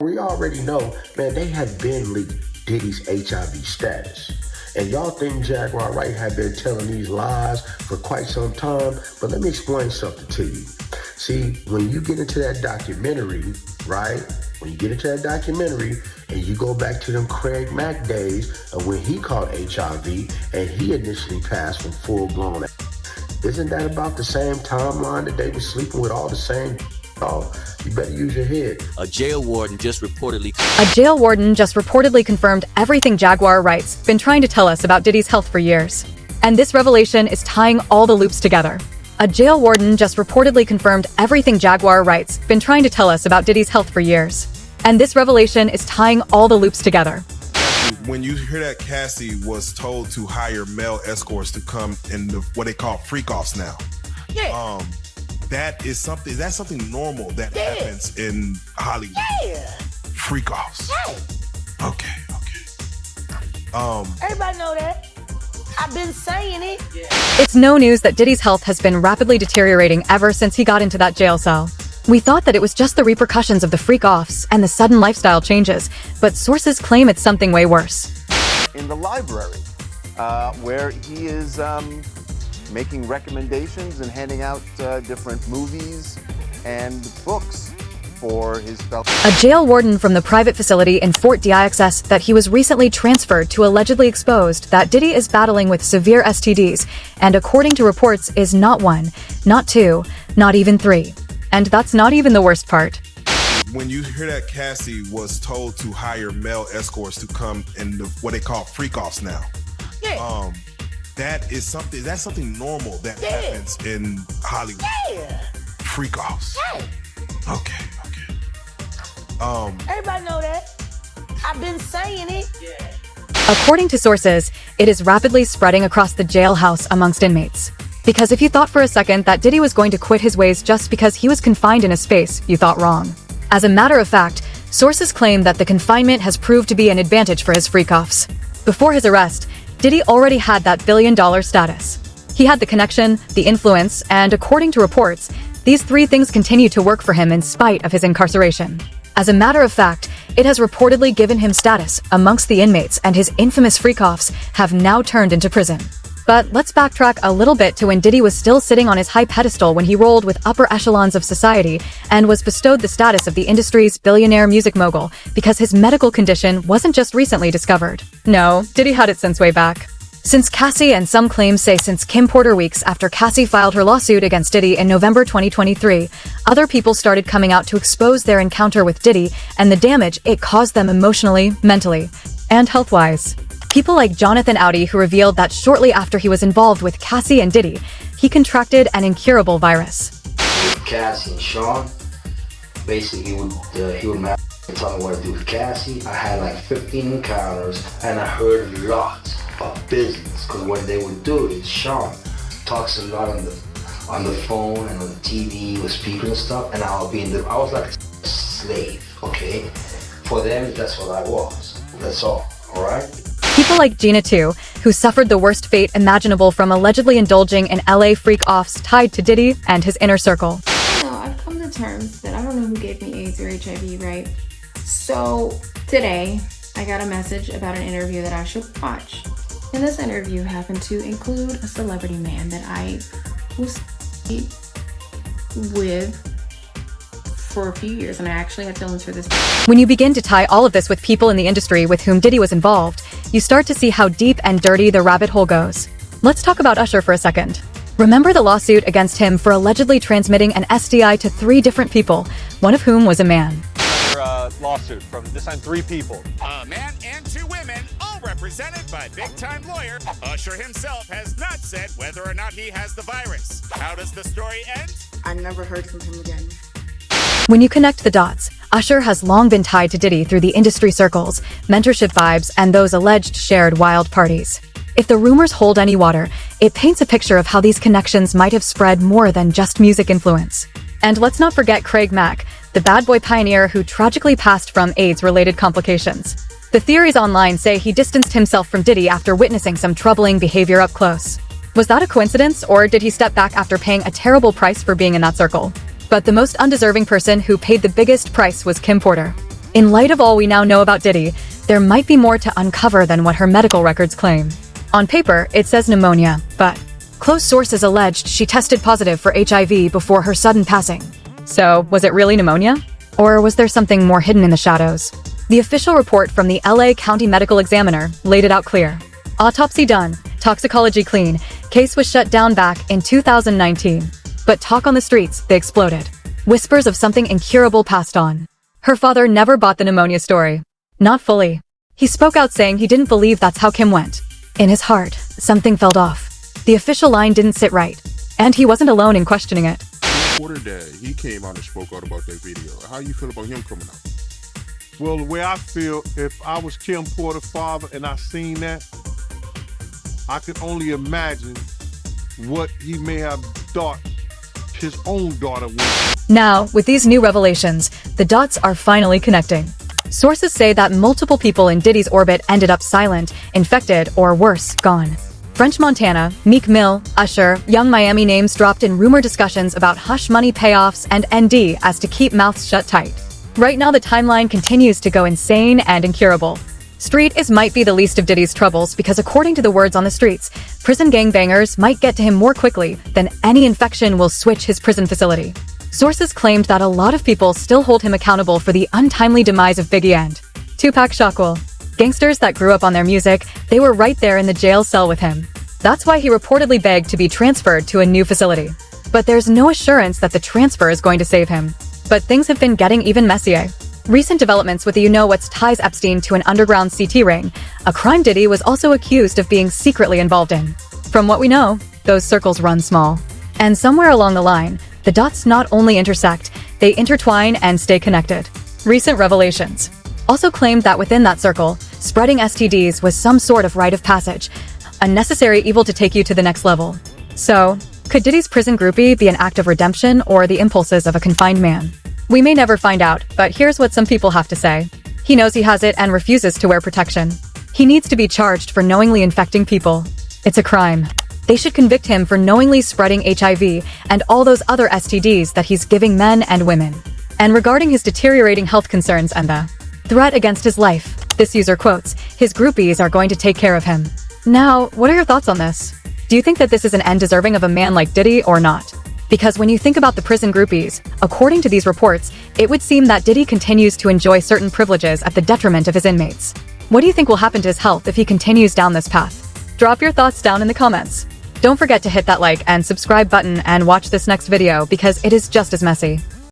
We already know, man, they have been leaked Diddy's HIV status. And y'all think Jaguar Wright had been telling these lies for quite some time, but let me explain something to you. See, when you get into that documentary, right? When you get into that documentary and you go back to them Craig Mack days of when he caught HIV and he initially passed from full-blown. Isn't that about the same timeline that they were sleeping with all the same? Oh, you better use your head. A jail warden just reportedly confirmed everything Jaguar Wright's been trying to tell us about Diddy's health for years. And this revelation is tying all the loops together. A jail warden just reportedly confirmed everything Jaguar Wright's been trying to tell us about Diddy's health for years. And this revelation is tying all the loops together. When you hear that Cassie was told to hire male escorts to come in what they call freak-offs now. Yeah. That's something normal that happens in Hollywood. Yeah. Freak-offs. Yeah. Okay. Everybody know that. I've been saying it. Yeah. It's no news that Diddy's health has been rapidly deteriorating ever since he got into that jail cell. We thought that it was just the repercussions of the freak-offs and the sudden lifestyle changes, but sources claim it's something way worse. In the library, where he is making recommendations and handing out different movies and books for his fellow. A jail warden from the private facility in Fort Dix that he was recently transferred to allegedly exposed that Diddy is battling with severe STDs, and according to reports is not one, not two, not even three. And that's not even the worst part. When you hear that Cassie was told to hire male escorts to come in what they call freak-offs now. Yeah. That's something normal that happens in Hollywood. Yeah. Freak-offs. Yeah. Okay. Everybody know that. I've been saying it. Yeah. According to sources, it is rapidly spreading across the jailhouse amongst inmates. Because if you thought for a second that Diddy was going to quit his ways just because he was confined in a space, you thought wrong. As a matter of fact, sources claim that the confinement has proved to be an advantage for his freak-offs. Before his arrest, Diddy already had that billion-dollar status. He had the connection, the influence, and according to reports, these three things continue to work for him in spite of his incarceration. As a matter of fact, it has reportedly given him status amongst the inmates, and his infamous freak-offs have now turned into prison. But let's backtrack a little bit to when Diddy was still sitting on his high pedestal when he rolled with upper echelons of society and was bestowed the status of the industry's billionaire music mogul because his medical condition wasn't just recently discovered. No, Diddy had it since way back. Since Cassie, and some claims say since Kim Porter weeks after Cassie filed her lawsuit against Diddy in November 2023, other people started coming out to expose their encounter with Diddy and the damage it caused them emotionally, mentally, and health-wise. People like Jonathan Audi, who revealed that shortly after he was involved with Cassie and Diddy, he contracted an incurable virus. With Cassie and Sean, basically he would mess and tell me what to do with Cassie. I had like 15 encounters and I heard a lot of business, because what they would do is Sean talks a lot on the phone and on the TV with speakers and stuff, and I was like a slave, okay? For them, that's what I was. That's all, alright? People like Gina too, who suffered the worst fate imaginable from allegedly indulging in LA freak-offs tied to Diddy and his inner circle. I've come to terms that I don't know who gave me AIDS or HIV, right? So today, I got a message about an interview that I should watch. And this interview happened to include a celebrity man that I was with for a few years, and I actually had feelings for this. When you begin to tie all of this with people in the industry with whom Diddy was involved, you start to see how deep and dirty the rabbit hole goes. Let's talk about Usher for a second. Remember the lawsuit against him for allegedly transmitting an STI to 3 different people, one of whom was a man. Lawsuit from this time 3 people. A man and 2 women, all represented by big-time lawyer. Usher himself has not said whether or not he has the virus. How does the story end? I never heard from him again. When you connect the dots, Usher has long been tied to Diddy through the industry circles, mentorship vibes, and those alleged shared wild parties. If the rumors hold any water, it paints a picture of how these connections might have spread more than just music influence. And let's not forget Craig Mack, the bad boy pioneer who tragically passed from AIDS-related complications. The theories online say he distanced himself from Diddy after witnessing some troubling behavior up close. Was that a coincidence, or did he step back after paying a terrible price for being in that circle? But the most undeserving person who paid the biggest price was Kim Porter. In light of all we now know about Diddy, there might be more to uncover than what her medical records claim. On paper, it says pneumonia, but close sources alleged she tested positive for HIV before her sudden passing. So, was it really pneumonia? Or was there something more hidden in the shadows? The official report from the LA County Medical Examiner laid it out clear. Autopsy done, toxicology clean, case was shut down back in 2019. But talk on the streets, they exploded. Whispers of something incurable passed on. Her father never bought the pneumonia story. Not fully. He spoke out saying he didn't believe that's how Kim went. In his heart, something felt off. The official line didn't sit right. And he wasn't alone in questioning it. Porter dad, he came out and spoke out about that video. How you feel about him coming out? Well, the way I feel, if I was Kim Porter's father and I seen that, I could only imagine what he may have thought his own daughter would. Now, with these new revelations, the dots are finally connecting. Sources say that multiple people in Diddy's orbit ended up silent, infected, or worse, gone. French Montana, Meek Mill, Usher, Young Miami names dropped in rumor discussions about hush money payoffs and ND as to keep mouths shut tight. Right now the timeline continues to go insane and incurable. Street might be the least of Diddy's troubles because according to the words on the streets, prison gangbangers might get to him more quickly than any infection will switch his prison facility. Sources claimed that a lot of people still hold him accountable for the untimely demise of Biggie and Tupac Shakur. Gangsters that grew up on their music, they were right there in the jail cell with him. That's why he reportedly begged to be transferred to a new facility. But there's no assurance that the transfer is going to save him. But things have been getting even messier. Recent developments with the you-know-what's ties Epstein to an underground CT ring, a crime Diddy was also accused of being secretly involved in. From what we know, those circles run small. And somewhere along the line, the dots not only intersect, they intertwine and stay connected. Recent revelations also claimed that within that circle, spreading STDs was some sort of rite of passage, a necessary evil to take you to the next level. So, could Diddy's prison groupie be an act of redemption or the impulses of a confined man? We may never find out, but here's what some people have to say. He knows he has it and refuses to wear protection. He needs to be charged for knowingly infecting people. It's a crime. They should convict him for knowingly spreading HIV and all those other STDs that he's giving men and women. And regarding his deteriorating health concerns and the threat against his life, this user quotes, his groupies are going to take care of him. Now, what are your thoughts on this? Do you think that this is an end deserving of a man like Diddy or not? Because when you think about the prison groupies, according to these reports, it would seem that Diddy continues to enjoy certain privileges at the detriment of his inmates. What do you think will happen to his health if he continues down this path? Drop your thoughts down in the comments. Don't forget to hit that like and subscribe button and watch this next video because it is just as messy.